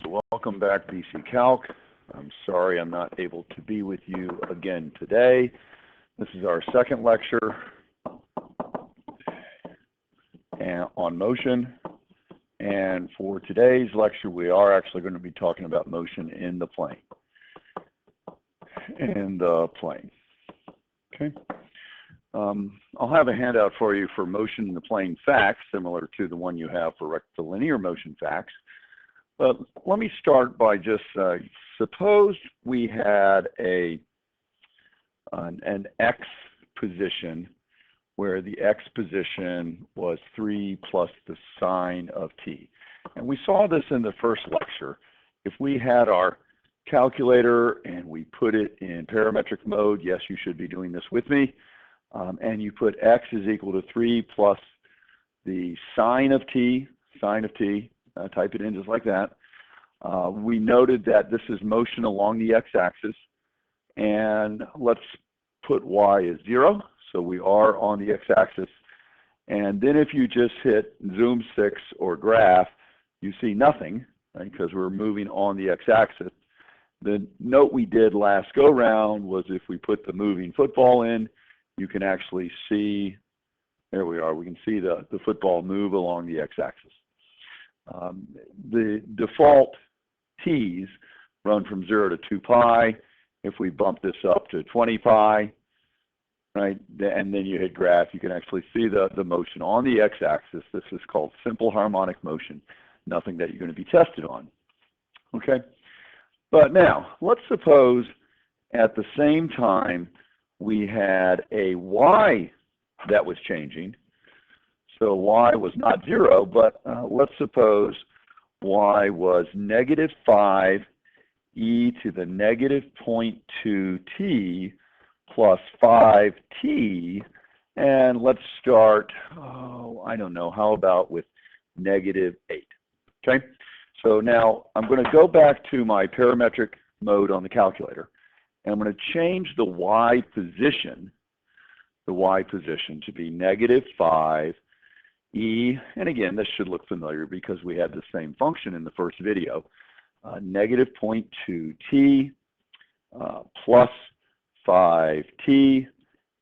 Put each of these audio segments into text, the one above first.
Welcome back, BC Calc. I'm sorry I'm not able to be with you again today. This is our second lecture on motion. And for today's lecture, we are actually going to be talking about motion in the plane. Okay. I'll have a handout for you for motion in the plane facts, similar to the one you have for rectilinear motion facts. But let me start by just, suppose we had an x position where the x position was 3 plus the sine of t. And we saw this in the first lecture. If we had our calculator and we put it in parametric mode, yes, you should be doing this with me, and you put x is equal to 3 plus the sine of t, type it in just like that. We noted that this is motion along the x-axis, and let's put y as 0, so we are on the x-axis. And then if you just hit zoom 6 or graph, you see nothing, right, because we're moving on the x-axis. The note we did last go-round was if we put the moving football in, you can actually see, there we are, we can see the football move along the x-axis. The default t's run from 0 to 2 pi. If we bump this up to 20 pi, right, and then you hit graph, you can actually see the motion on the x-axis. This is called simple harmonic motion, nothing that you're going to be tested on. Okay, but now let's suppose at the same time we had a y that was changing. So y was not 0, but let's suppose y was negative 5 e to the negative 0.2 t plus 5t, and let's start, I don't know, how about with negative 8, okay? So now I'm going to go back to my parametric mode on the calculator, and I'm going to change the y position to be negative 5 e, and again, this should look familiar because we had the same function in the first video, negative 0.2 t plus 5t,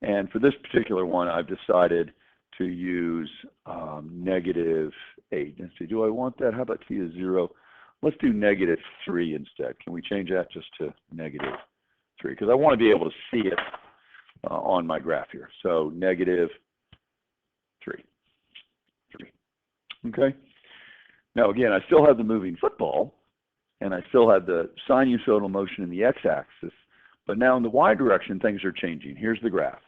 and for this particular one, I've decided to use negative 8. Let's see, do I want that? How about t is 0? Let's do negative 3 instead. Can we change that just to negative 3? Because I want to be able to see it on my graph here. So negative 3. Okay. Now again, I still have the moving football, and I still have the sinusoidal motion in the x-axis, but now in the y direction, things are changing. Here's the graph.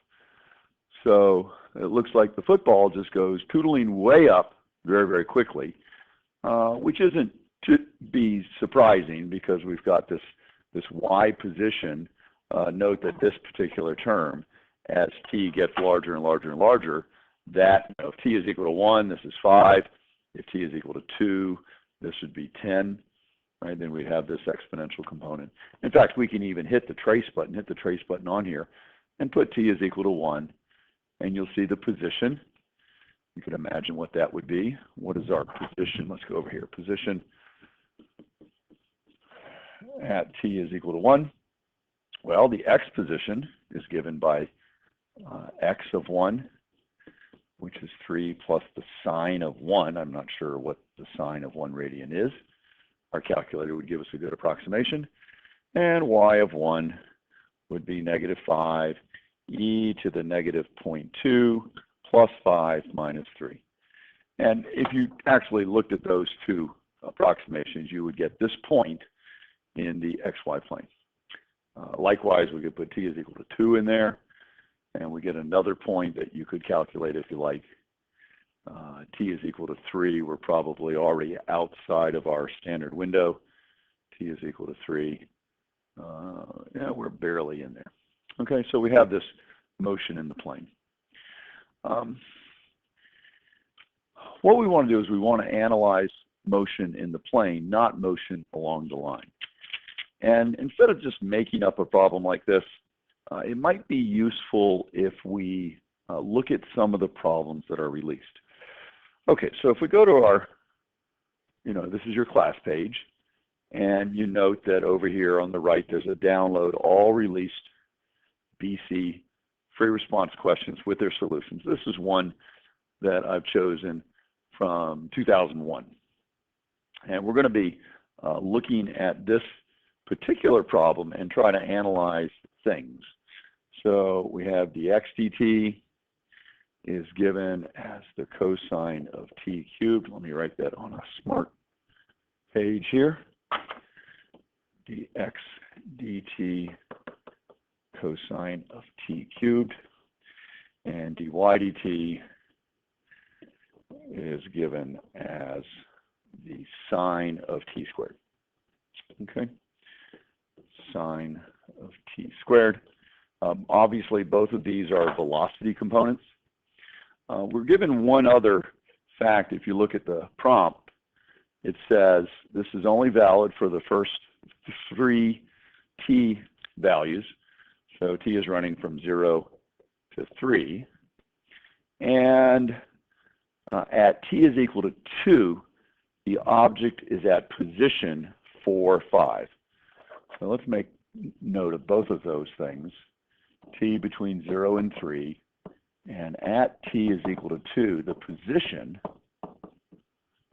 So it looks like the football just goes tootling way up very, very quickly, which isn't to be surprising because we've got this y position. Note that this particular term, as t gets larger and larger and larger, that if t is equal to 1, this is 5. If t is equal to 2, this would be 10. Right, then we have this exponential component. In fact, we can even hit the trace button on here, and put t is equal to 1, and you'll see the position. You can imagine what that would be. What is our position? Let's go over here. Position at t is equal to 1. Well, the x position is given by x of 1, which is 3 plus the sine of 1. I'm not sure what the sine of 1 radian is. Our calculator would give us a good approximation. And y of 1 would be negative 5 e to the negative 0.2 plus 5 minus 3. And if you actually looked at those two approximations, you would get this point in the xy plane. Likewise, we could put t is equal to 2 in there, and we get another point that you could calculate if you like. T is equal to 3. We're probably already outside of our standard window. T is equal to 3. Yeah, we're barely in there. Okay, so we have this motion in the plane. What we want to do is we want to analyze motion in the plane, not motion along the line. And instead of just making up a problem like this, it might be useful if we look at some of the problems that are released. Okay, so if we go to our, this is your class page, And you note that over here on the right, there's a download all released BC free response questions with their solutions. This is one that I've chosen from 2001. And we're going to be looking at this particular problem and try to analyze things. So we have the x dt is given as the cosine of t cubed. Let me write that on a smart page here. Dx dt cosine of t cubed, and dy dt is given as the sine of t squared. Okay, sine of t squared. Obviously, both of these are velocity components. We're given one other fact. If you look at the prompt, it says this is only valid for the first 3 t values. So t is running from 0 to 3. And at t is equal to 2, the object is at position 4, 5. So let's make note of both of those things. T between 0 and 3. And at t is equal to 2, the position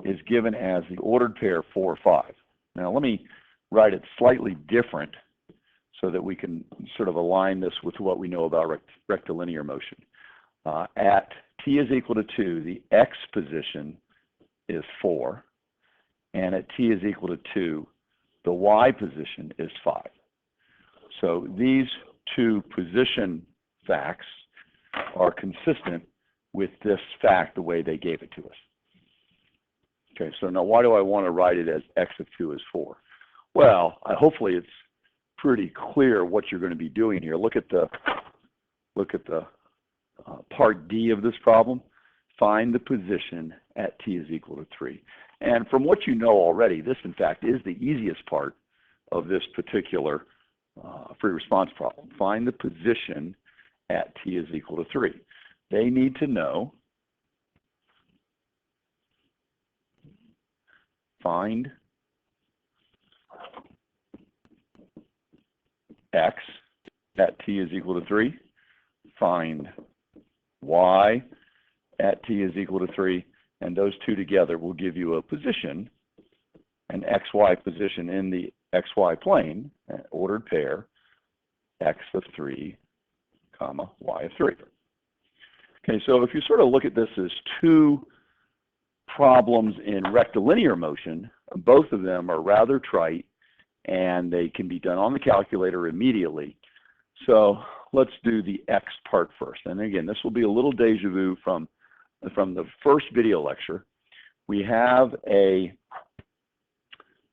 is given as the ordered pair 4, 5. Now let me write it slightly different so that we can sort of align this with what we know about rectilinear motion. At t is equal to 2, the x position is 4. And at t is equal to 2, the y position is 5. So these two position facts are consistent with this fact the way they gave it to us. Okay, so now why do I want to write it as x of 2 is 4? Well, hopefully it's pretty clear what you're going to be doing here. Look at the part D of this problem. Find the position at t is equal to 3. And from what you know already, this in fact is the easiest part of this particular free response problem. Find the position at t is equal to 3. They need to know, find x at t is equal to 3, find y at t is equal to 3, and those two together will give you a position, an xy position in the xy plane, an ordered pair, x of 3, comma, y of 3. Okay, so if you sort of look at this as two problems in rectilinear motion, both of them are rather trite, and they can be done on the calculator immediately. So let's do the x part first. And again, this will be a little deja vu from the first video lecture. We have a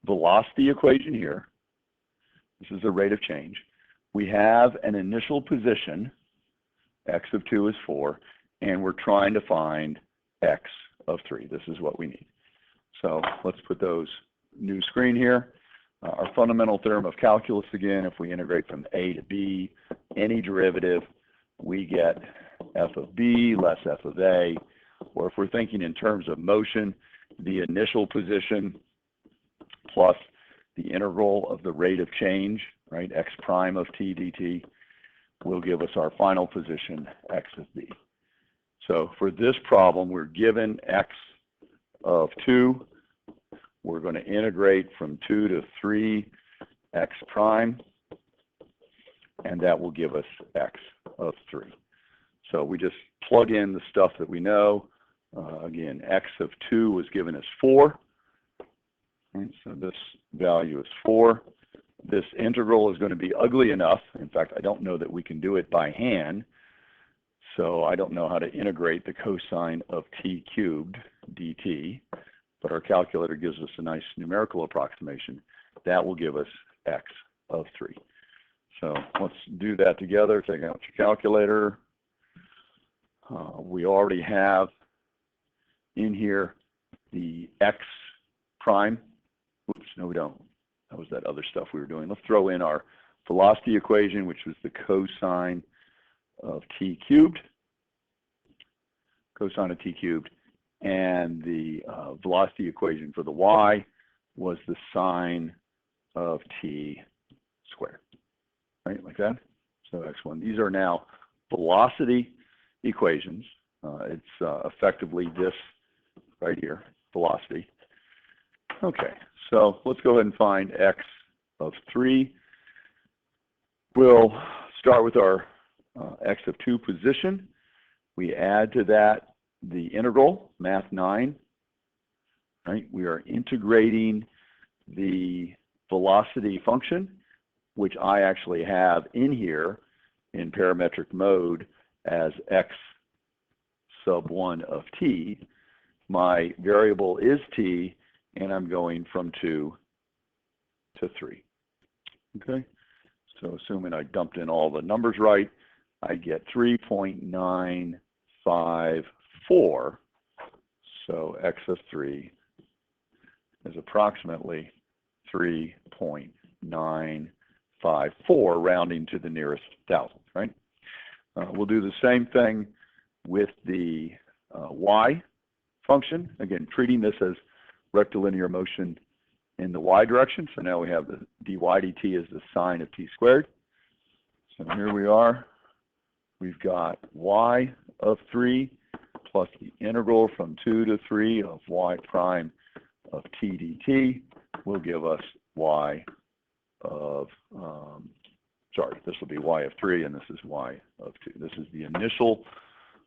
velocity equation here. This is the rate of change. We have an initial position, x of 2 is 4, and we're trying to find x of 3. This is what we need. So let's put those new screen here. Our fundamental theorem of calculus again, if we integrate from a to b, any derivative, we get f of b less f of a, or if we're thinking in terms of motion, the initial position plus the integral of the rate of change, right, x prime of t dt, will give us our final position, x of b. So for this problem, we're given x of 2. We're going to integrate from 2 to 3 x prime, and that will give us x of 3. So we just plug in the stuff that we know. Again, x of 2 was given as 4. Right, so this value is 4. This integral is going to be ugly enough. In fact, I don't know that we can do it by hand. So I don't know how to integrate the cosine of t cubed dt. But our calculator gives us a nice numerical approximation. That will give us x of 3. So let's do that together. Take out your calculator. We already have in here the x prime. Oops, no we don't. That was that other stuff we were doing. Let's throw in our velocity equation, which was the cosine of t cubed. Cosine of t cubed. And the velocity equation for the y was the sine of t squared, right, like that. So x1, these are now velocity equations. It's effectively this right here, velocity. Okay, so let's go ahead and find x of 3. We'll start with our x of 2 position. We add to that the integral, math 9. Right? We are integrating the velocity function, which I actually have in here in parametric mode as x sub 1 of t. My variable is t, and I'm going from 2 to 3. Okay? So assuming I dumped in all the numbers right, I get 3.954. So x of 3 is approximately 3.954, rounding to the nearest thousandth, right? We'll do the same thing with the y function. Again, treating this as rectilinear motion in the y direction. So now we have the dy dt as the sine of t squared. So here we are. We've got y of 3 plus the integral from 2 to 3 of y prime of t dt will give us y of, this will be y of 3, and this is y of 2. This is the initial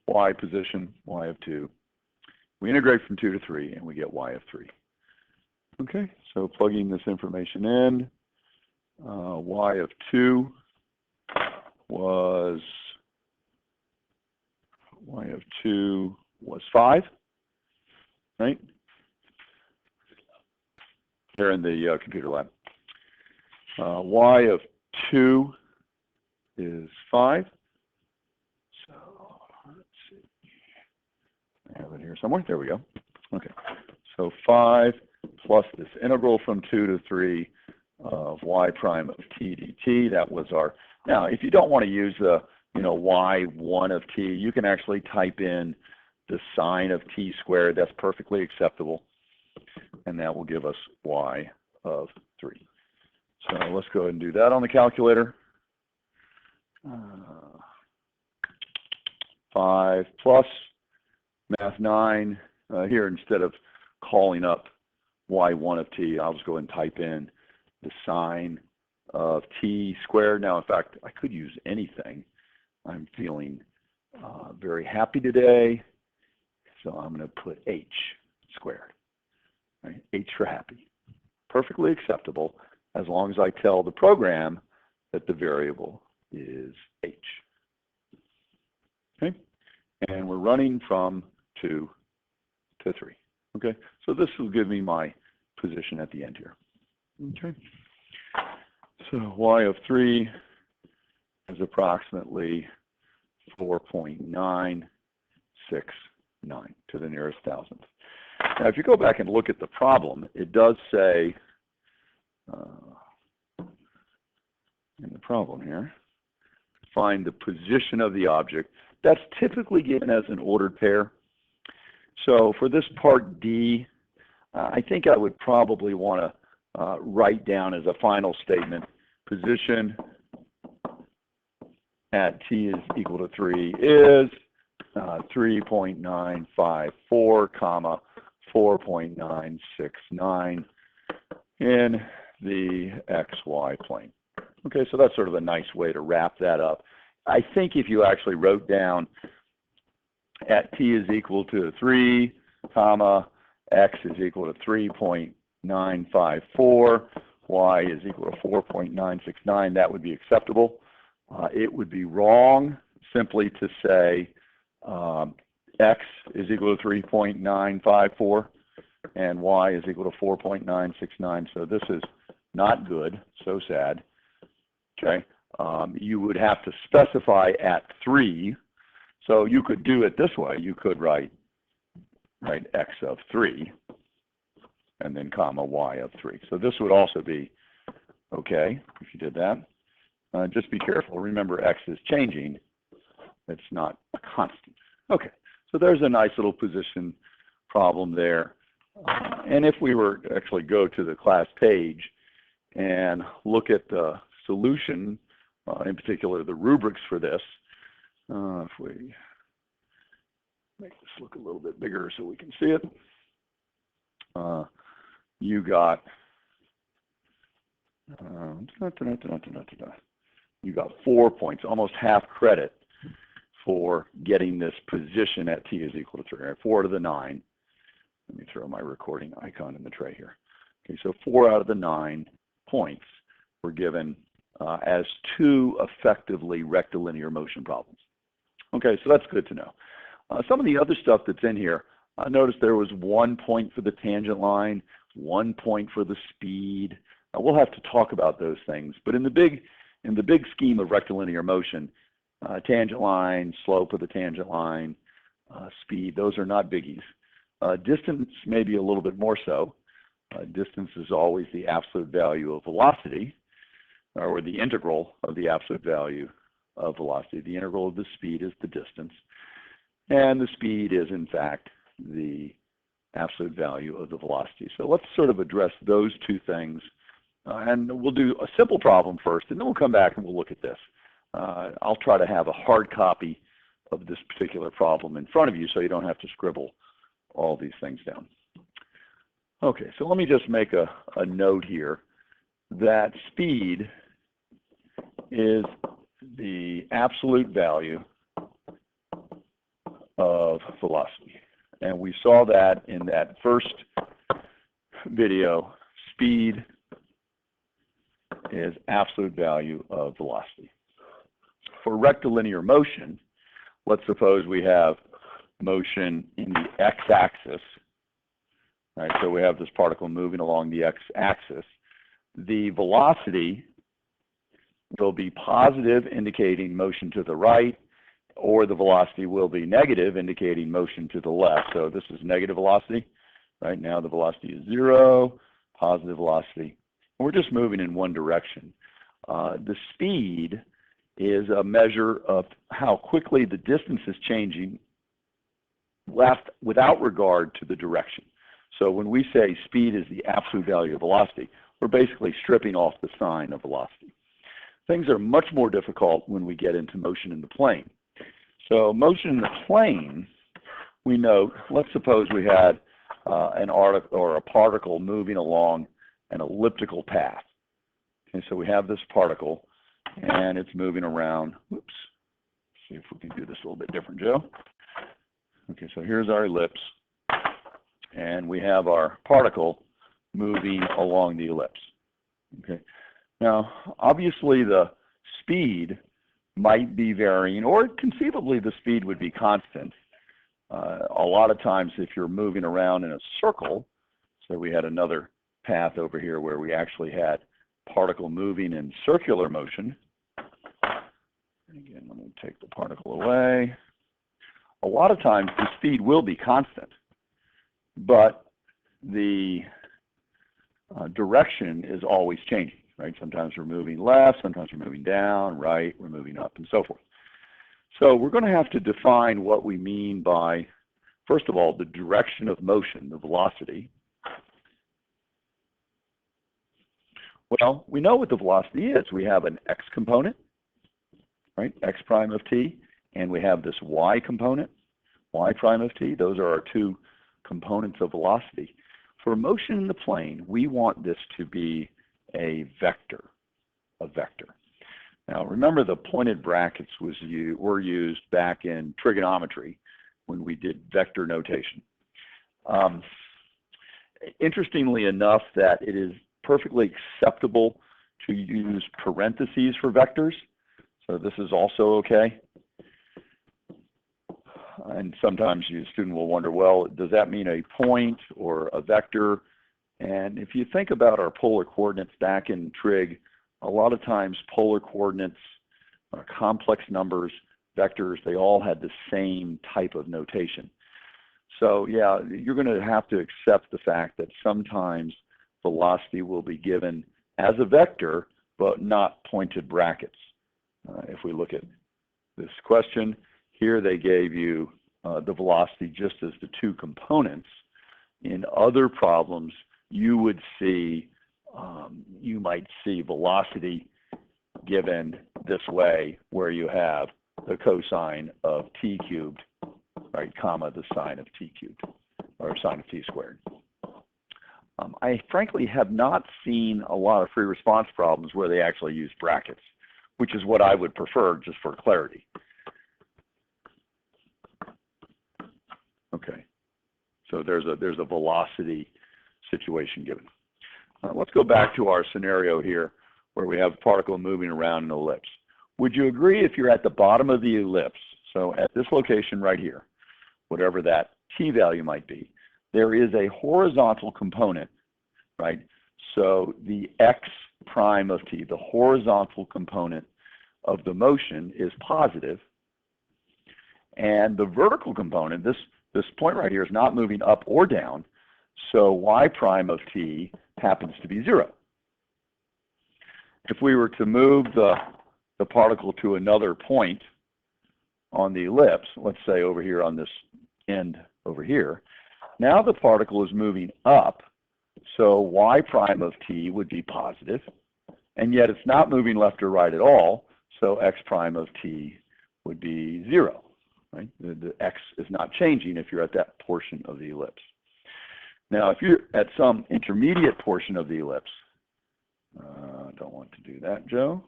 y position, y of 2. We integrate from 2 to 3, and we get y of 3. Okay, so plugging this information in, y of 2 was 5, right? Here in the computer lab. Y of 2 is 5. So let's see. I have it here somewhere. There we go. Okay. So 5 plus this integral from 2 to 3 of y prime of t dt. That was our. Now, if you don't want to use the y1 of t, you can actually type in the sine of t squared. That's perfectly acceptable. And that will give us y of 3. So let's go ahead and do that on the calculator. 5 plus math 9. Here, instead of calling up y1 of t, I'll just go ahead and type in the sine of t squared. Now, in fact, I could use anything. I'm feeling very happy today, so I'm going to put h squared. Right? H for happy. Perfectly acceptable as long as I tell the program that the variable is h. Okay? And we're running from 2 to 3. Okay? So this will give me my position at the end here. Okay? So y of 3 is approximately 4.969 to the nearest thousandth. Now, if you go back and look at the problem, it does say in the problem here, find the position of the object. That's typically given as an ordered pair. So for this part D, I think I would probably want to write down as a final statement, position at t is equal to 3 is 3.954, comma, 4.969 in the xy plane. Okay, so that's sort of a nice way to wrap that up. I think if you actually wrote down at t is equal to 3, comma, x is equal to 3.954, y is equal to 4.969, that would be acceptable. It would be wrong simply to say x is equal to 3.954 and y is equal to 4.969. So this is not good, so sad. Okay, you would have to specify at 3. So you could do it this way. You could write x of 3 and then comma y of 3. So this would also be okay if you did that. Just be careful. Remember, x is changing. It's not a constant. Okay, so there's a nice little position problem there. And if we were to actually go to the class page and look at the solution, in particular the rubrics for this. If we make this look a little bit bigger so we can see it, you got you got 4 points, almost half credit for getting this position at t is equal to 3. Right? 4 out of the 9. Let me throw my recording icon in the tray here. Okay, so 4 out of the 9 points were given as 2 effectively rectilinear motion problems. Okay, so that's good to know. Some of the other stuff that's in here, notice there was 1 point for the tangent line, 1 point for the speed. We'll have to talk about those things, but in the big scheme of rectilinear motion, tangent line, slope of the tangent line, speed, those are not biggies. Distance may be a little bit more so. Distance is always the absolute value of velocity, or the integral of the absolute value of velocity. The integral of the speed is the distance, and the speed is in fact the absolute value of the velocity. So let's sort of address those two things, and we'll do a simple problem first, and then we'll come back and we'll look at this. I'll try to have a hard copy of this particular problem in front of you so you don't have to scribble all these things down. Okay, so let me just make a note here that speed is the absolute value of velocity. And we saw that in that first video. Speed is absolute value of velocity. For rectilinear motion, let's suppose we have motion in the x-axis. Right, so we have this particle moving along the x-axis. The velocity will be positive, indicating motion to the right, or the velocity will be negative, indicating motion to the left. So this is negative velocity. Right now the velocity is 0, positive velocity. We're just moving in one direction. The speed is a measure of how quickly the distance is changing left without regard to the direction. So when we say speed is the absolute value of velocity, we're basically stripping off the sign of velocity. Things are much more difficult when we get into motion in the plane. So motion in the plane, we note, let's suppose we had a particle moving along an elliptical path. Okay, so we have this particle, and it's moving around. Whoops. See if we can do this a little bit different, Joe. Okay, so here's our ellipse, and we have our particle moving along the ellipse. Okay. Now, obviously, the speed might be varying, or conceivably the speed would be constant. A lot of times, if you're moving around in a circle, so we had another path over here where we actually had particle moving in circular motion. Again, let me take the particle away. A lot of times, the speed will be constant, but the direction is always changing, right? Sometimes we're moving left, sometimes we're moving down, right, we're moving up, and so forth. So we're going to have to define what we mean by, first of all, the direction of motion, the velocity. Well, we know what the velocity is. We have an x component, right, x prime of t, and we have this y component, y prime of t. Those are our two components of velocity. For motion in the plane, we want this to be a vector, Now, remember the pointed brackets were used back in trigonometry when we did vector notation. Interestingly enough, that it is perfectly acceptable to use parentheses for vectors. So this is also okay. And sometimes a student will wonder, well, does that mean a point or a vector? And if you think about our polar coordinates back in trig, a lot of times polar coordinates are complex numbers, vectors, they all had the same type of notation. So yeah, you're going to have to accept the fact that sometimes velocity will be given as a vector, but not pointed brackets. If we look at this question, here they gave you the velocity just as the two components. In other problems, you would see you might see velocity given this way, where you have the cosine of t cubed, right, comma the sine of t cubed, or sine of t squared. I frankly have not seen a lot of free response problems where they actually use brackets, which is what I would prefer just for clarity. Okay, so there's a velocity situation given. Let's go back to our scenario here where we have a particle moving around an ellipse. Would you agree if you're at the bottom of the ellipse, so at this location right here, whatever that t value might be, there is a horizontal component, right? So the x prime of t, the horizontal component of the motion, is positive, and the vertical component, this point right here, is not moving up or down, so y prime of t happens to be 0. If we were to move the particle to another point on the ellipse, let's say over here on this end over here, now the particle is moving up, so y prime of t would be positive, and yet it's not moving left or right at all, so x prime of t would be 0. Right? The x is not changing if you're at that portion of the ellipse. Now, if you're at some intermediate portion of the ellipse, don't want to do that, Joe.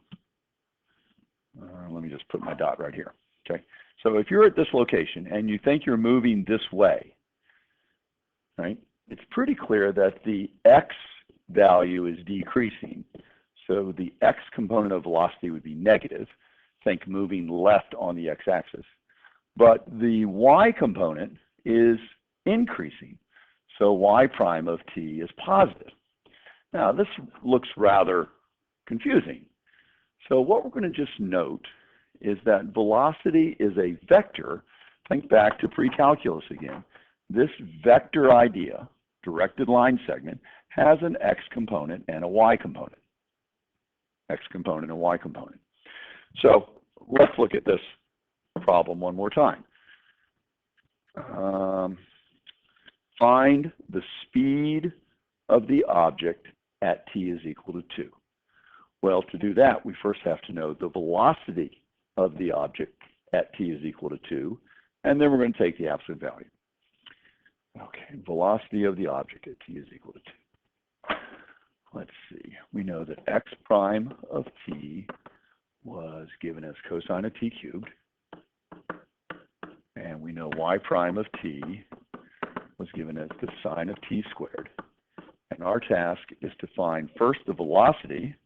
Let me just put my dot right here. Okay. So if you're at this location and you think you're moving this way, right, it's pretty clear that the x value is decreasing. So the x component of velocity would be negative. Think moving left on the x-axis. But the y component is increasing. So y prime of t is positive. Now, this looks rather confusing. So what we're going to just note is that velocity is a vector. Think back to pre-calculus again. This vector idea, directed line segment, has an x component and a y component. X component and y component. So let's look at this problem one more time. Find the speed of the object at t is equal to 2. Well, to do that, we first have to know the velocity of the object at t is equal to 2, and then we're going to take the absolute value. Okay, velocity of the object at t is equal to 2. Let's see. We know that x prime of t was given as cosine of t cubed, and we know y prime of t was given as the sine of t squared. And our task is to find first the velocity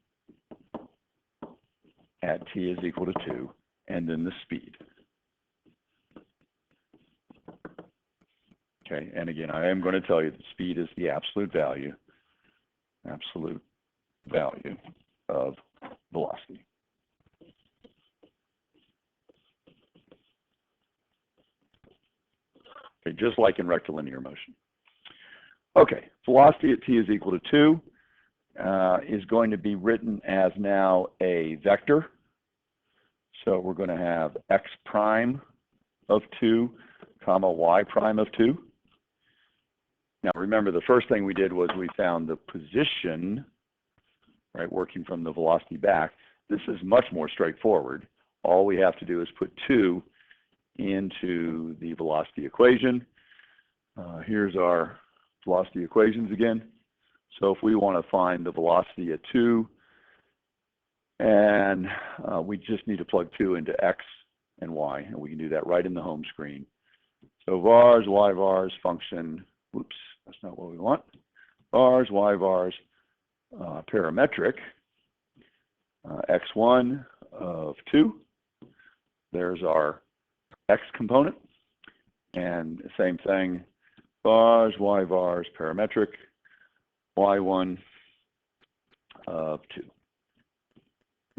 at t is equal to 2, and then the speed. Okay, and again, I am going to tell you that speed is the absolute value of velocity. Okay, just like in rectilinear motion. Okay, velocity at t is equal to 2 is going to be written as now a vector. So we're going to have x prime of 2, comma y prime of 2. Now remember, the first thing we did was we found the position, right, working from the velocity back. This is much more straightforward. All we have to do is put 2 into the velocity equation. Here's our velocity equations again. So if we want to find the velocity at 2, and we just need to plug 2 into x and y, and we can do that right in the home screen. So vars, y vars, function, oops, that's not what we want. Vars, y vars, parametric, x1 of 2. There's our x component, and same thing, vars, y vars, parametric, y1 of 2.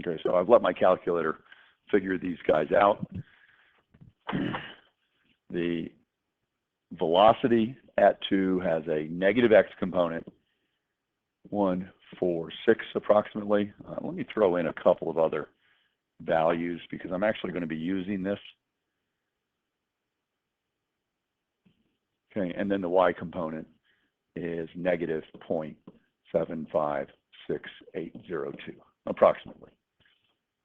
Okay, so I've let my calculator figure these guys out. The velocity at 2 has a negative x component, 1, 4, 6 approximately. Let me throw in a couple of other values because I'm actually going to be using this. Okay, and then the y component is negative 0.756. 5.6802, approximately.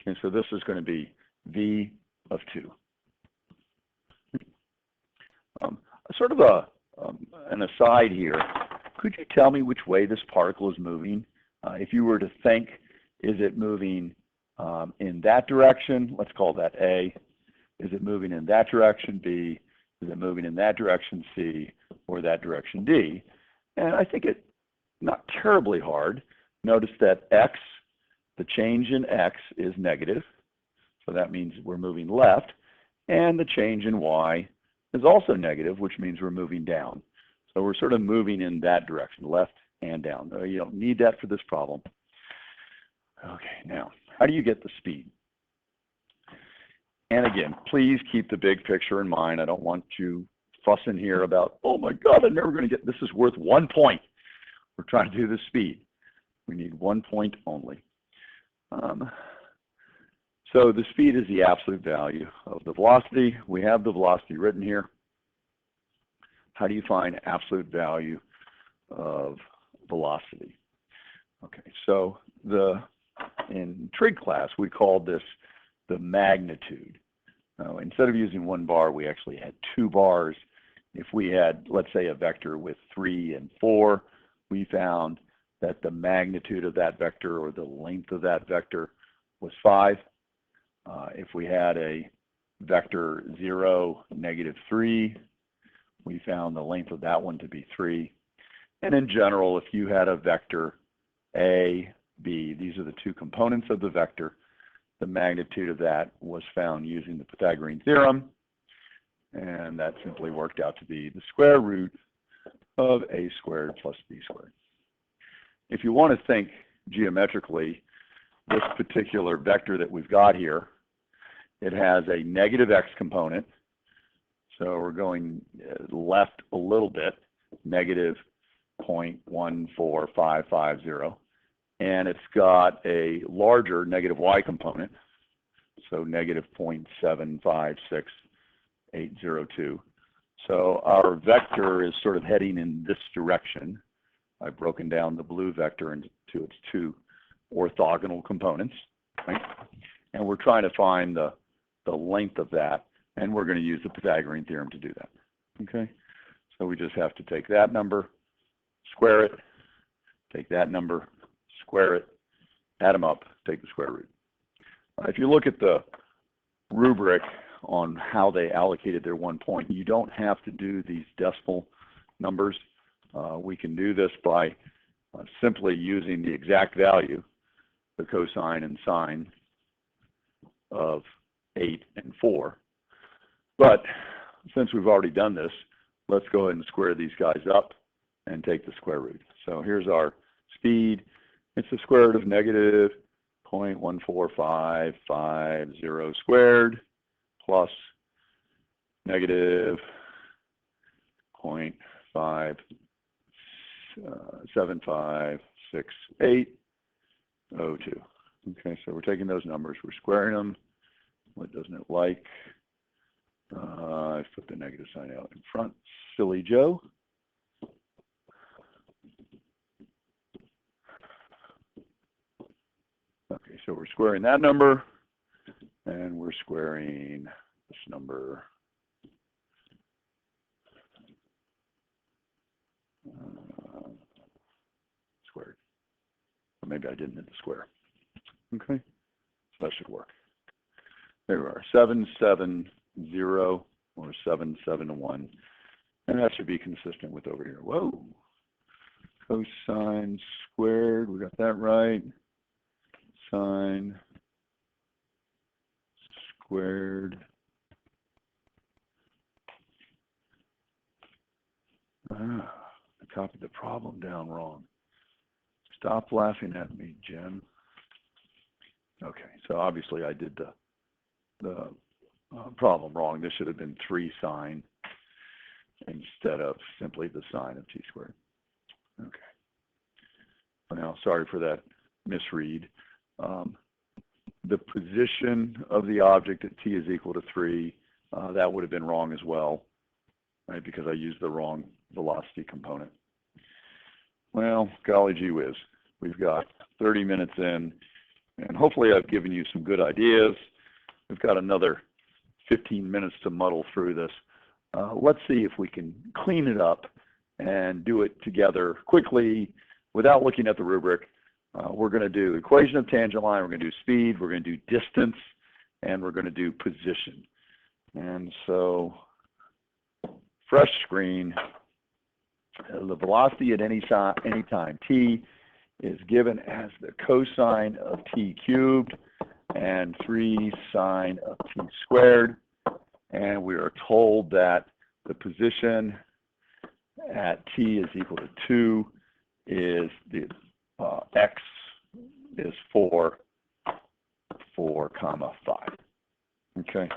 Okay, so this is going to be V of 2. Sort of an aside here, could you tell me which way this particle is moving? If you were to think, is it moving in that direction? Let's call that A. Is it moving in that direction, B? Is it moving in that direction, C, or that direction, D? And I think it's not terribly hard. Notice that X, the change in X is negative, so that means we're moving left, and the change in Y is also negative, which means we're moving down. So we're sort of moving in that direction, left and down. You don't need that for this problem. Okay, now, how do you get the speed? And again, please keep the big picture in mind. I don't want you fussing here about, oh my God, I'm never going to get, this is worth 1 point. We're trying to do the speed. We need 1 point only. So the speed is the absolute value of the velocity. We have the velocity written here. How do you find absolute value of velocity? Okay, so in trig class, we called this the magnitude. Now, instead of using 1 bar, we actually had 2 bars. If we had, let's say, a vector with 3 and 4, we found that the magnitude of that vector or the length of that vector was 5. If we had a vector 0, -3, we found the length of that one to be 3. And in general, if you had a vector A, B, these are the 2 components of the vector, the magnitude of that was found using the Pythagorean theorem, and that simply worked out to be the square root of a squared plus b squared. If you want to think geometrically, this particular vector that we've got here, it has a negative x component, so we're going left a little bit, negative 0.14550, and it's got a larger negative y component, so negative 0.756802. So our vector is sort of heading in this direction. I've broken down the blue vector into its 2 orthogonal components, right? And we're trying to find the length of that, and we're going to use the Pythagorean theorem to do that, okay? So we just have to take that number, square it, take that number, square it, add them up, take the square root. If you look at the rubric on how they allocated their 1 point, you don't have to do these decimal numbers. We can do this by simply using the exact value, the cosine and sine of 8 and 4. But since we've already done this, let's go ahead and square these guys up and take the square root. So here's our speed. It's the square root of negative 0.14550 squared plus negative 0.75680. Okay, so we're taking those numbers, we're squaring them. What doesn't it like? I put the negative sign out in front. Silly Joe. Okay, so we're squaring that number, and we're squaring this number. Squared. Or maybe I didn't hit the square. Okay, so that should work. There we are, 770 or 771, and that should be consistent with over here. Whoa, cosine squared, we got that right. Sine squared. I copied the problem down wrong. Stop laughing at me, Jen. Okay, so obviously I did the problem wrong. This should have been 3 sine instead of simply the sine of t squared. Okay. Well, now, sorry for that misread. The position of the object at t is equal to 3, that would have been wrong as well, right, because I used the wrong velocity component. Well, golly gee whiz. We've got 30 minutes in, and hopefully I've given you some good ideas. We've got another 15 minutes to muddle through this. Let's see if we can clean it up and do it together quickly without looking at the rubric. We're going to do equation of tangent line, we're going to do speed, we're going to do distance, and we're going to do position. And so, fresh screen, the velocity at any time t is given as the cosine of t cubed and 3 sine of t squared. And we are told that the position at t is equal to 2 is the x is 4, 4, 5. Okay,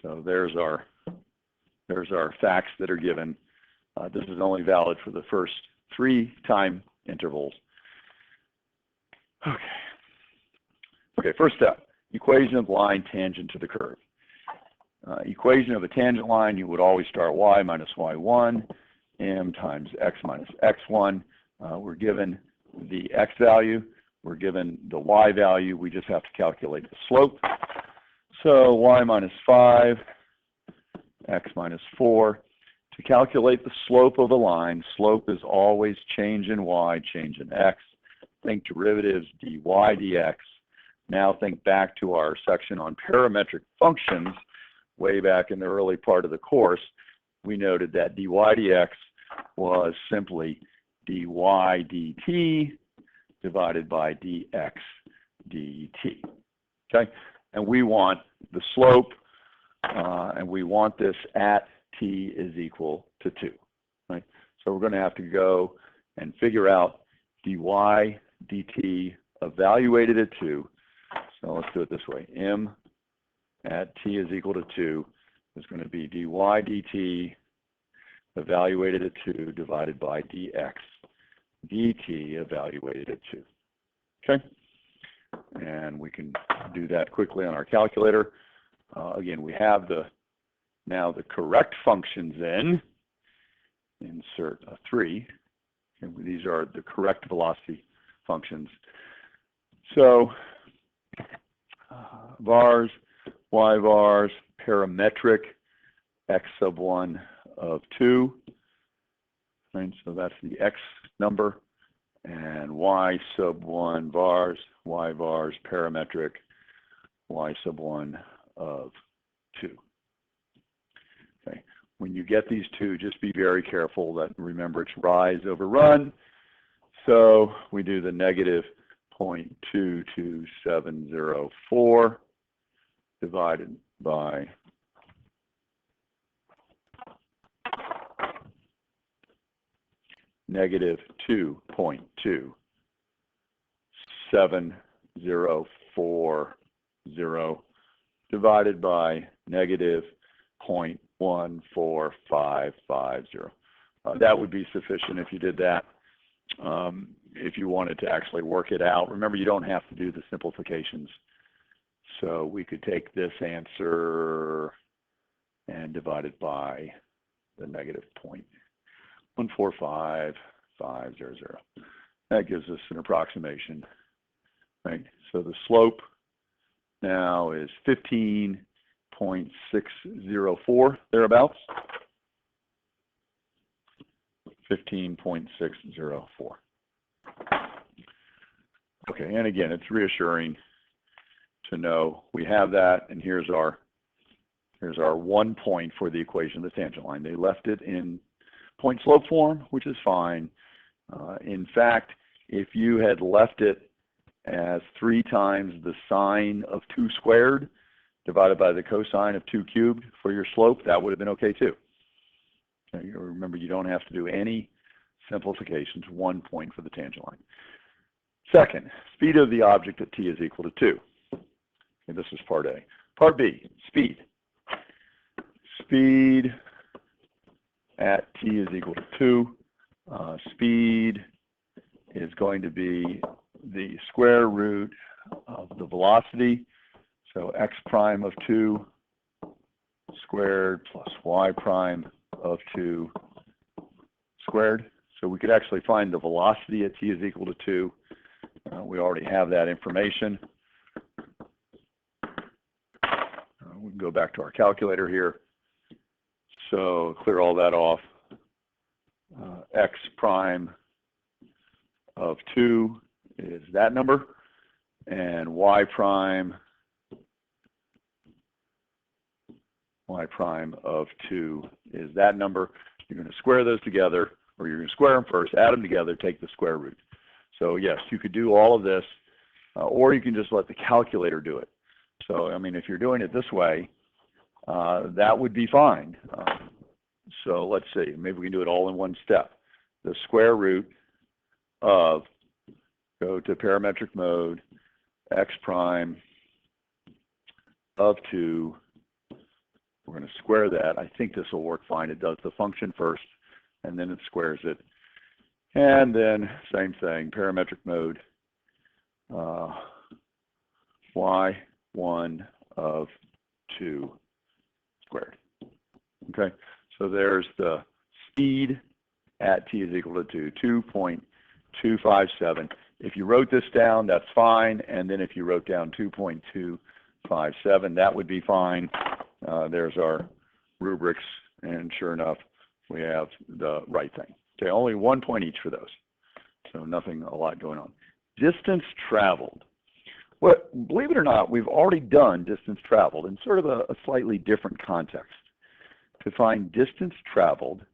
so there's our facts that are given. This is only valid for the first 3 time intervals. Okay, first step, equation of line tangent to the curve. Equation of a tangent line, you would always start y minus y1, m times x minus x1. We're given the x value, we're given the y value, we just have to calculate the slope. So y minus 5, x minus 4. To calculate the slope of a line, slope is always change in y, change in x. Think derivatives dy dx. Now think back to our section on parametric functions way back in the early part of the course. We noted that dy dx was simply dy dt divided by dx dt. Okay, and we want the slope, and we want this at t is equal to 2. Right? So we're going to have to go and figure out dy dt evaluated at 2. So let's do it this way. M at t is equal to 2 is going to be dy dt evaluated at 2 divided by dx dt evaluated at 2. Okay? And we can do that quickly on our calculator. Again, we have now the correct functions in. Insert a 3. And these are the correct velocity functions. So vars, y vars, parametric, x sub 1 of 2. Right? So that's the x number. And y sub 1 vars, y vars, parametric, y sub 1 of 2. Okay. When you get these two, just be very careful that, remember, it's rise over run. So we do the negative 0.22704 divided by negative 2.27040 divided by negative 0.14550. That would be sufficient if you did that. If you wanted to actually work it out, remember, you don't have to do the simplifications. So we could take this answer and divide it by the negative 0.145500. That gives us an approximation, right? So the slope now is 15.604, thereabouts. 15.604. Okay, and again, it's reassuring to know we have that, and here's our 1 point for the equation of the tangent line. They left it in point slope form, which is fine. In fact, if you had left it as 3 times the sine of 2 squared divided by the cosine of 2 cubed for your slope, that would have been okay too. Okay, remember, you don't have to do any simplifications. 1 point for the tangent line. Second, speed of the object at t is equal to 2. And this is part A. Part B, speed. Speed at t is equal to 2. Speed is going to be the square root of the velocity. So x prime of 2 squared plus y prime of 2 squared. So So we could actually find the velocity at t is equal to 2. We already have that information. We can go back to our calculator here. So clear all that off. X prime of 2 is that number, and y prime of 2 is that number. You're going to square those together, or you're going to square them first, add them together, take the square root. So yes, you could do all of this, or you can just let the calculator do it. So, I mean, if you're doing it this way, that would be fine. So let's see, maybe we can do it all in one step. The square root of, go to parametric mode, x prime of 2. We're going to square that. I think this will work fine. It does the function first, and then it squares it. And then same thing, parametric mode, y1 of 2 squared. Okay, so there's the speed at t is equal to 2.257. If you wrote this down, that's fine. And then if you wrote down 2.257, that would be fine. There's our rubrics, and sure enough, we have the right thing. Okay, only 1 point each for those. So nothing, a lot going on. Distance traveled. Well, believe it or not, we've already done distance traveled in sort of a slightly different context. To find distance traveled,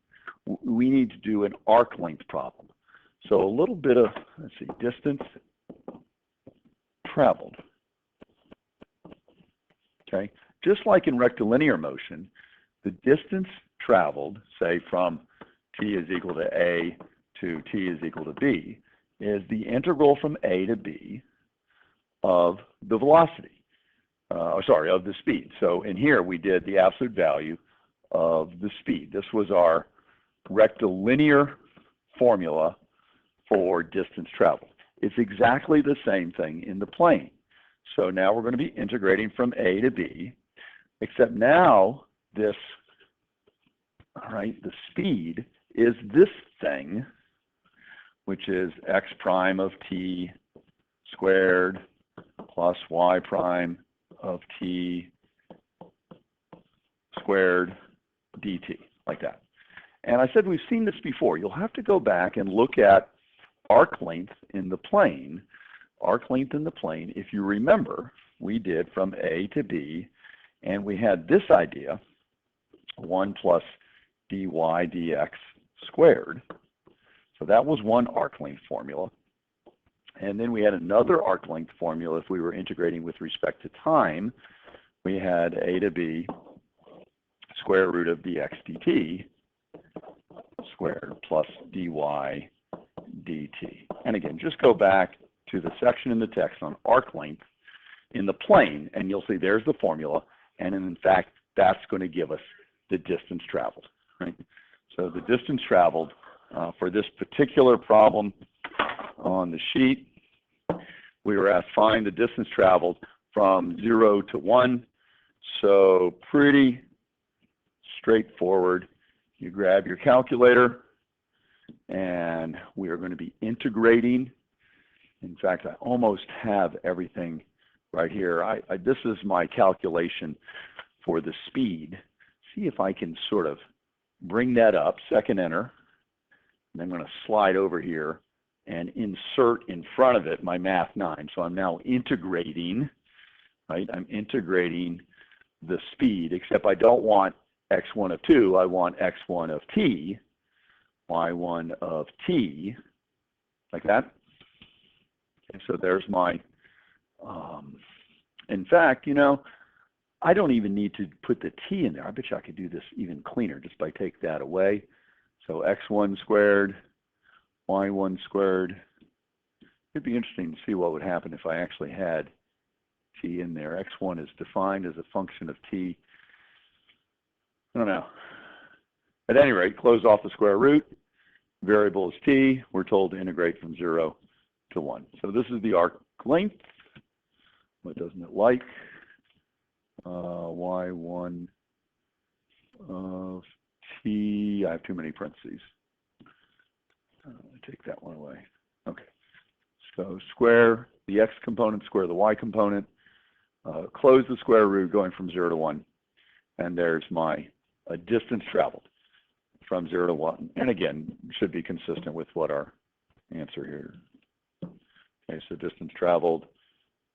we need to do an arc length problem. So a little bit of, let's see, distance traveled. Okay, just like in rectilinear motion, the distance traveled, say from t is equal to a to t is equal to b, is the integral from a to b of the velocity, of the speed. So in here we did the absolute value of the speed. This was our rectilinear formula for distance traveled. It's exactly the same thing in the plane. So now we're going to be integrating from a to b, except now this, all right, the speed is this thing, which is x prime of t squared plus y prime of t squared dt, like that. And I said we've seen this before. You'll have to go back and look at arc length in the plane. Arc length in the plane, if you remember, we did from a to b, and we had this idea, 1 plus dy dx squared. So that was one arc length formula. And then we had another arc length formula if we were integrating with respect to time. We had a to b square root of dx dt squared plus dy dt. And again, just go back to the section in the text on arc length in the plane, and you'll see there's the formula. And in fact, that's going to give us the distance traveled, right? So the distance traveled for this particular problem on the sheet, we were asked find the distance traveled from 0 to 1. So pretty straightforward. You grab your calculator, and we are going to be integrating. In fact, I almost have everything right here. This is my calculation for the speed. See if I can sort of bring that up, second enter. And I'm going to slide over here and insert in front of it my math 9. So I'm now integrating, right? I'm integrating the speed, except I don't want x1 of 2. I want x1 of t, y1 of t, like that. Okay, so there's my, in fact, you know, I don't even need to put the t in there. I bet you I could do this even cleaner just by take that away. So x1 squared, y1 squared. It'd be interesting to see what would happen if I actually had t in there. x1 is defined as a function of t. I don't know. At any rate, close off the square root. Variable is t. We're told to integrate from 0 to 1. So this is the arc length. What doesn't it like? Y1 of t. I have too many parentheses. Take that one away. Okay. So square the x component, square the y component, close the square root going from 0 to 1. And there's my distance traveled from 0 to 1. And again, should be consistent with what our answer here. Okay, so distance traveled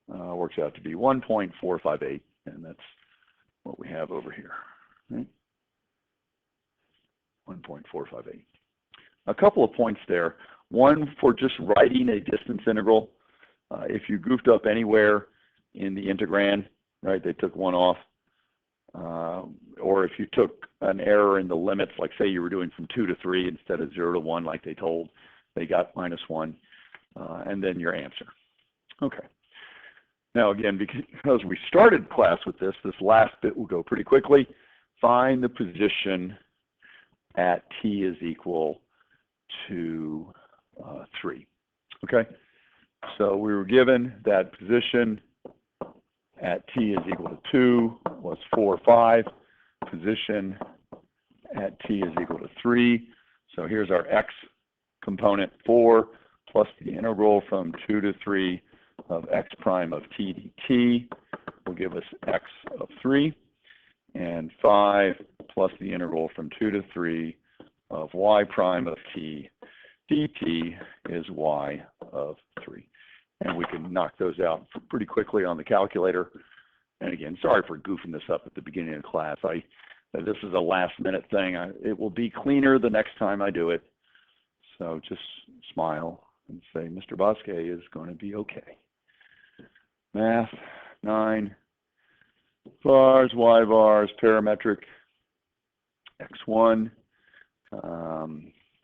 works out to be 1.458, and that's what we have over here. Right? 1.458. A couple of points there. One, for just writing a distance integral, if you goofed up anywhere in the integrand, right, they took one off, or if you took an error in the limits, like say you were doing from 2 to 3 instead of 0 to 1 like they told, they got -1, and then your answer. Okay. Now again, because we started class with this last bit will go pretty quickly. Find the position at t is equal to 3. Okay, so we were given that position at t is equal to 2 was 4, 5. Position at t is equal to 3. So here's our x component 4 plus the integral from 2 to 3 of x prime of t dt will give us x of 3. And 5 plus the integral from 2 to 3 of y prime of t dt is y of 3. And we can knock those out pretty quickly on the calculator. And again, sorry for goofing this up at the beginning of class. This is a last minute thing. It will be cleaner the next time I do it. So just smile and say, Mr. Bosque is going to be okay. Math 9, bars, y bars, parametric, x1,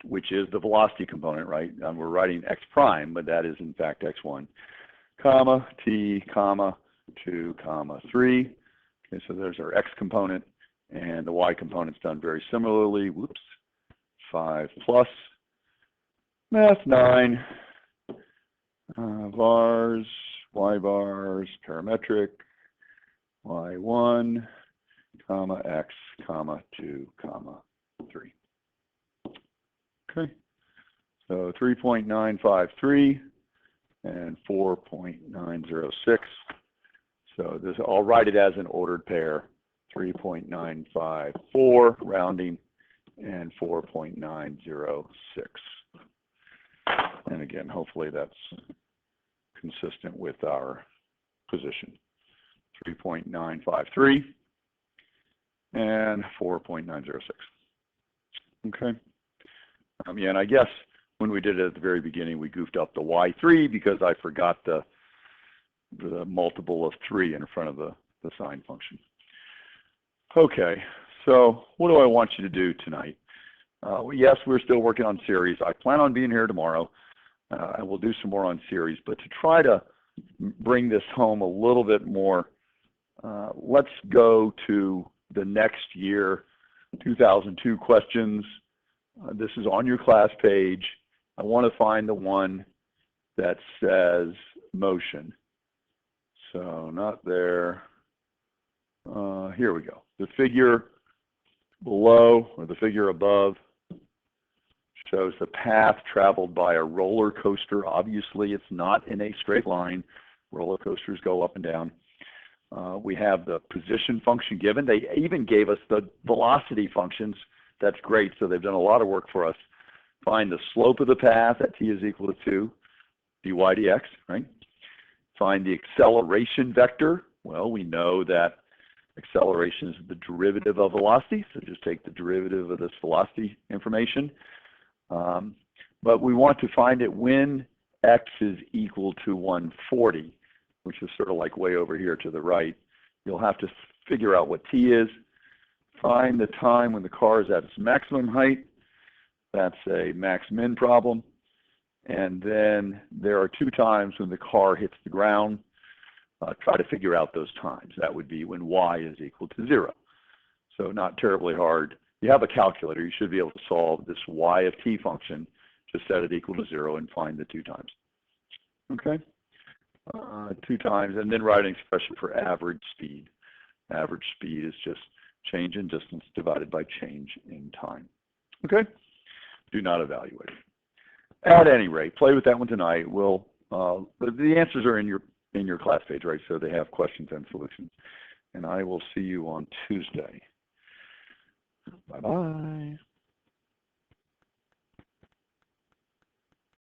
which is the velocity component, right? We're writing x prime, but that is in fact x1, comma, t, comma, 2, comma, 3. Okay, so there's our x component, and the y component's done very similarly. Whoops, 5 plus, math 9, bars, y bars, parametric, y1, comma, x, comma, 2, comma, 3. Okay, so 3.953 and 4.906. So this, I'll write it as an ordered pair, 3.954 rounding and 4.906. And again, hopefully that's consistent with our position. 3.953 and 4.906. Okay. Yeah, and I guess when we did it at the very beginning, we goofed up the y3 because I forgot the multiple of 3 in front of the sine function. Okay, so what do I want you to do tonight? Yes, we're still working on series. I plan on being here tomorrow. I will do some more on series, but to try to bring this home a little bit more, let's go to the next year, 2002 questions. This is on your class page. I want to find the one that says motion. So not there. Here we go. The figure below, or the figure above, shows the path traveled by a roller coaster. Obviously, it's not in a straight line. Roller coasters go up and down. We have the position function given. They even gave us the velocity functions. That's great. So they've done a lot of work for us. Find the slope of the path at t is equal to 2, dy dx, right? Find the acceleration vector. Well, we know that acceleration is the derivative of velocity. So just take the derivative of this velocity information. But we want to find it when x is equal to 140, which is sort of like way over here to the right. You'll have to figure out what t is. Find the time when the car is at its maximum height. That's a max-min problem. And then there are 2 times when the car hits the ground. Try to figure out those times. That would be when y is equal to 0. So not terribly hard. You have a calculator. You should be able to solve this y of t function. Just set it equal to 0 and find the 2 times. Okay? 2 times, and then write an expression for average speed. Average speed is just change in distance divided by change in time. Okay? Do not evaluate it. At any rate, play with that one tonight. We'll the answers are in your class page, right? So they have questions and solutions. And I will see you on Tuesday. Bye bye.